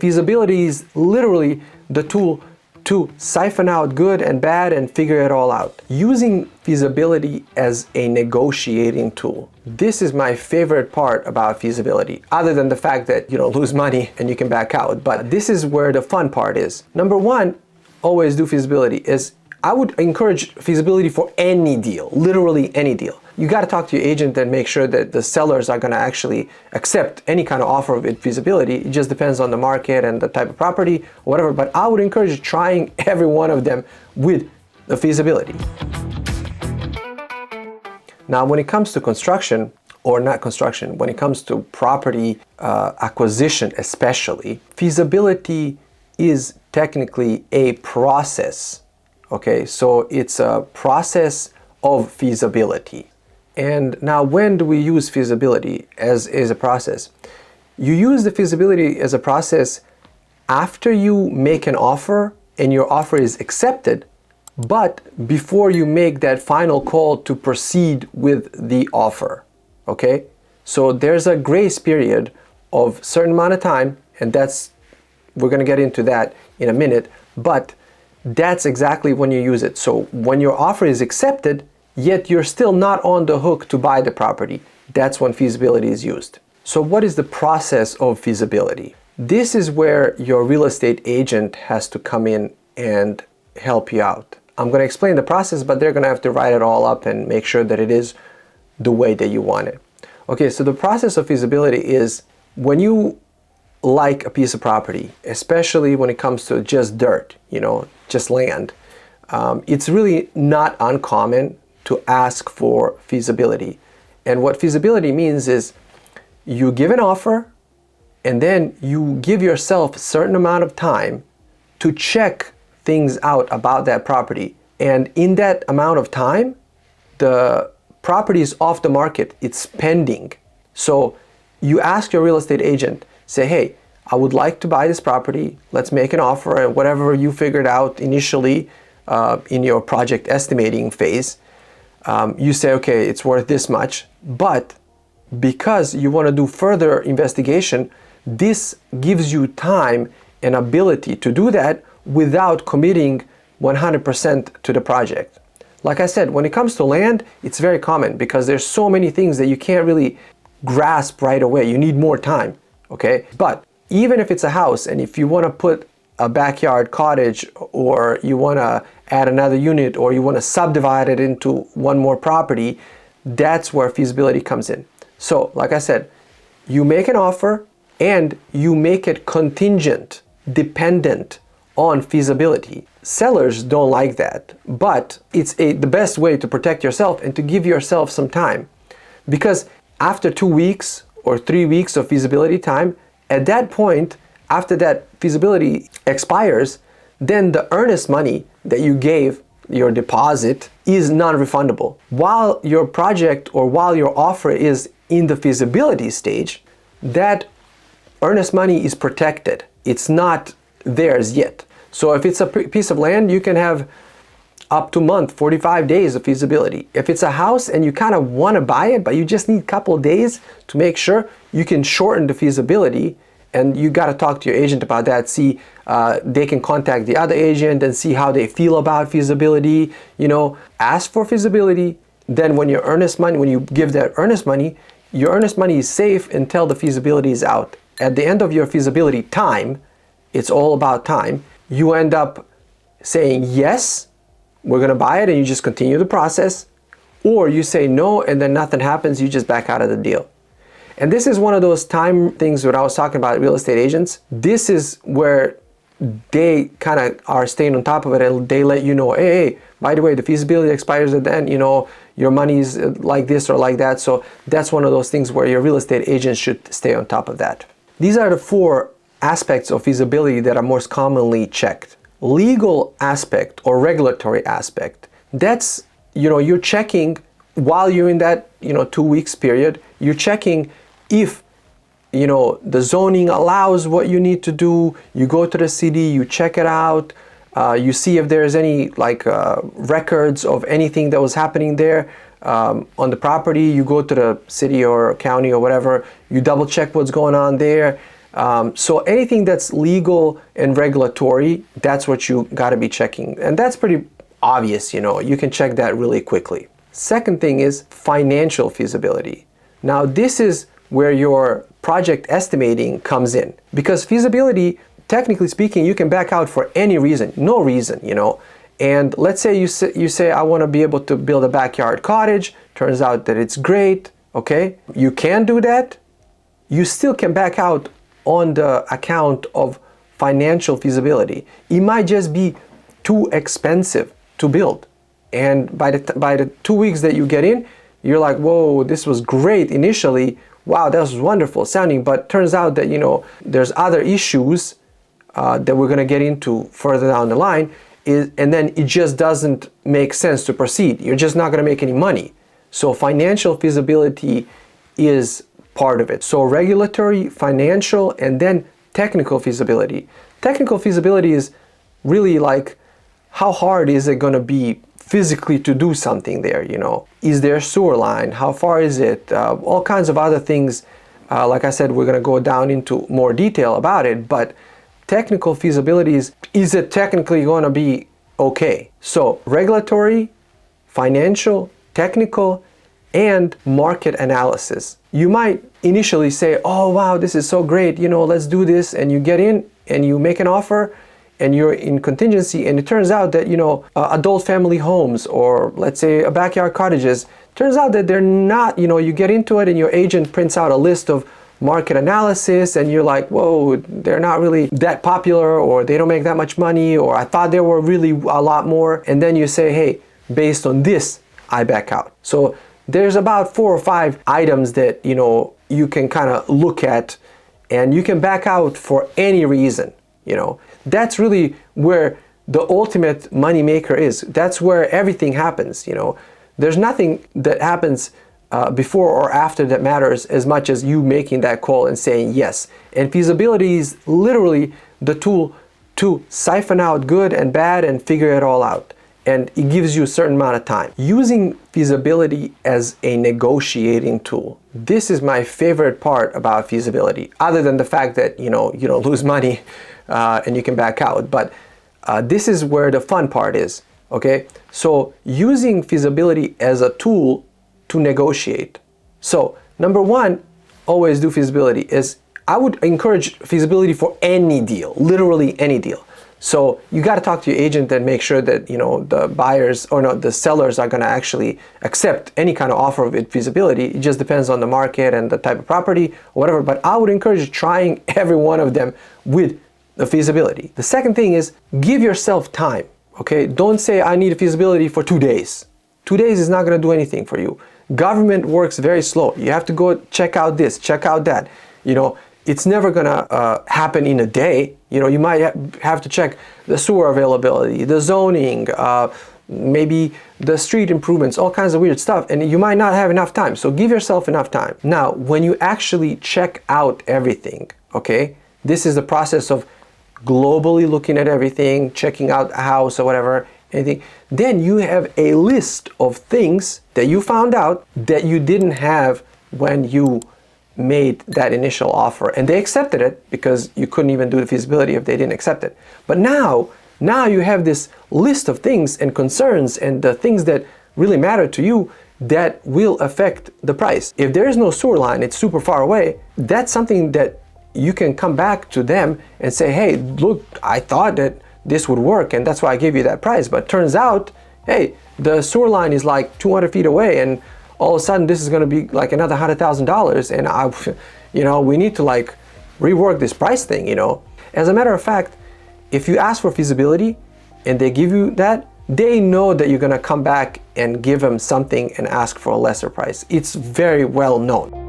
Feasibility is literally the tool to siphon out good and bad and figure it all out. Using feasibility as a negotiating tool. This is my favorite part about feasibility, other than the fact that you don't lose money and you can back out. But this is where the fun part is. Number one, always do feasibility is I would encourage feasibility for any deal, literally any deal. You got to talk to your agent and make sure that the sellers are going to actually accept any kind of offer with feasibility. It just depends on the market and the type of property, or whatever. But I would encourage trying every one of them with the feasibility. Now, when it comes to construction, or not construction, when it comes to property acquisition especially, feasibility is technically a process. Okay, so it's a process of feasibility. And now when do we use feasibility as a process? You use the feasibility as a process after you make an offer and your offer is accepted, but before you make that final call to proceed with the offer. Okay, so there's a grace period of certain amount of time, and we're going to get into that in a minute, but that's exactly when you use it. So when your offer is accepted, yet you're still not on the hook to buy the property, that's when feasibility is used. So what is the process of feasibility? This is where your real estate agent has to come in and help you out. I'm going to explain the process, but they're going to have to write it all up and make sure that it is the way that you want it. Okay, so the process of feasibility is when you like a piece of property, especially when it comes to just dirt, just land, it's really not uncommon to ask for feasibility. And what feasibility means is you give an offer and then you give yourself a certain amount of time to check things out about that property. And in that amount of time, the property is off the market, it's pending. So you ask your real estate agent, say, hey, I would like to buy this property. Let's make an offer, and whatever you figured out initially in your project estimating phase, you say, okay, it's worth this much. But because you want to do further investigation, this gives you time and ability to do that without committing 100% to the project. Like I said, when it comes to land, it's very common because there's so many things that you can't really grasp right away. You need more time, okay? But even if it's a house, and if you want to put a backyard cottage, or you want to add another unit, or you want to subdivide it into one more property, that's where feasibility comes in. So, like I said, you make an offer and you make it contingent, dependent on feasibility. Sellers don't like that, but it's the best way to protect yourself and to give yourself some time. Because after 2 weeks or 3 weeks of feasibility time, at that point, after that feasibility expires, then the earnest money that you gave, your deposit, is non-refundable. While your project or while your offer is in the feasibility stage, that earnest money is protected. It's not theirs yet. So if it's a piece of land, you can have up to a month, 45 days of feasibility. If it's a house and you kind of want to buy it, but you just need a couple of days to make sure, you can shorten the feasibility, and you got to talk to your agent about that. See, they can contact the other agent and see how they feel about feasibility. Ask for feasibility. Then when you give that earnest money, your earnest money is safe until the feasibility is out. At the end of your feasibility time, it's all about time, you end up saying, yes, we're going to buy it, and you just continue the process. Or you say no, and then nothing happens, you just back out of the deal. And this is one of those time things that I was talking about real estate agents. This is where they kind of are staying on top of it, and they let you know, hey, by the way, the feasibility expires at then, your money's like this or like that. So that's one of those things where your real estate agent should stay on top of that. These are the 4 aspects of feasibility that are most commonly checked. Legal aspect or regulatory aspect, that's, you're checking while you're in that, 2 weeks period, you're checking if, the zoning allows what you need to do. You go to the city, you check it out, you see if there's any records of anything that was happening there on the property. You go to the city or county or whatever, you double check what's going on there. So anything that's legal and regulatory, that's what you got to be checking. And that's pretty obvious, you can check that really quickly. Second thing is financial feasibility. Now this is where your project estimating comes in, because feasibility, technically speaking, you can back out for any reason, no reason, And let's say you say I want to be able to build a backyard cottage. Turns out that it's great, okay? You can do that. You still can back out on the account of financial feasibility. It might just be too expensive to build. And by the 2 weeks that you get in, you're like, whoa, this was great initially. Wow, that was wonderful sounding. But turns out that, there's other issues that we're going to get into further down the line. And then it just doesn't make sense to proceed. You're just not going to make any money. So financial feasibility is part of it. So regulatory, financial, and then technical feasibility. Technical feasibility is really like, how hard is it going to be physically to do something there, Is there a sewer line? How far is it? All kinds of other things. Like I said, we're going to go down into more detail about it, but technical feasibility is it technically going to be okay? So regulatory, financial, technical, and market analysis. You might initially say, oh wow, this is so great, let's do this, and you get in and you make an offer and you're in contingency, and it turns out that adult family homes, or let's say a backyard cottages, turns out that they're not, you get into it and your agent prints out a list of market analysis and you're like, whoa, they're not really that popular, or they don't make that much money, or I thought they were really a lot more. And then you say, hey, based on this, I back out. So there's about 4 or 5 items that, you can kind of look at, and you can back out for any reason, That's really where the ultimate money maker is. That's where everything happens, There's nothing that happens before or after that matters as much as you making that call and saying yes. And feasibility is literally the tool to siphon out good and bad and figure it all out. And it gives you a certain amount of time. Using feasibility as a negotiating tool. This is my favorite part about feasibility, other than the fact that, you don't lose money and you can back out. But this is where the fun part is, okay? So using feasibility as a tool to negotiate. So number one, always do feasibility. I would encourage feasibility for any deal, literally any deal. So you got to talk to your agent and make sure that the buyers the sellers are going to actually accept any kind of offer with feasibility. It just depends on the market and the type of property or whatever. But I would encourage trying every one of them with the feasibility. The second thing is give yourself time. Okay, don't say I need a feasibility for 2 days. 2 days is not going to do anything for you. Government works very slow. You have to go check out this, check out that. It's never going to happen in a day. You might have to check the sewer availability, the zoning, maybe the street improvements, all kinds of weird stuff, and you might not have enough time. So give yourself enough time. Now, when you actually check out everything, okay, this is the process of globally looking at everything, checking out a house or whatever, anything, then you have a list of things that you found out that you didn't have when you made that initial offer, and they accepted it because you couldn't even do the feasibility if they didn't accept it. But now you have this list of things and concerns and the things that really matter to you that will affect the price. If there is no sewer line, it's super far away, that's something that you can come back to them and say, hey, look, I thought that this would work and that's why I gave you that price, but turns out, hey, the sewer line is like 200 feet away and all of a sudden this is going to be like another $100,000 and we need to like rework this price thing, As a matter of fact, if you ask for feasibility and they give you that, they know that you're going to come back and give them something and ask for a lesser price. It's very well known.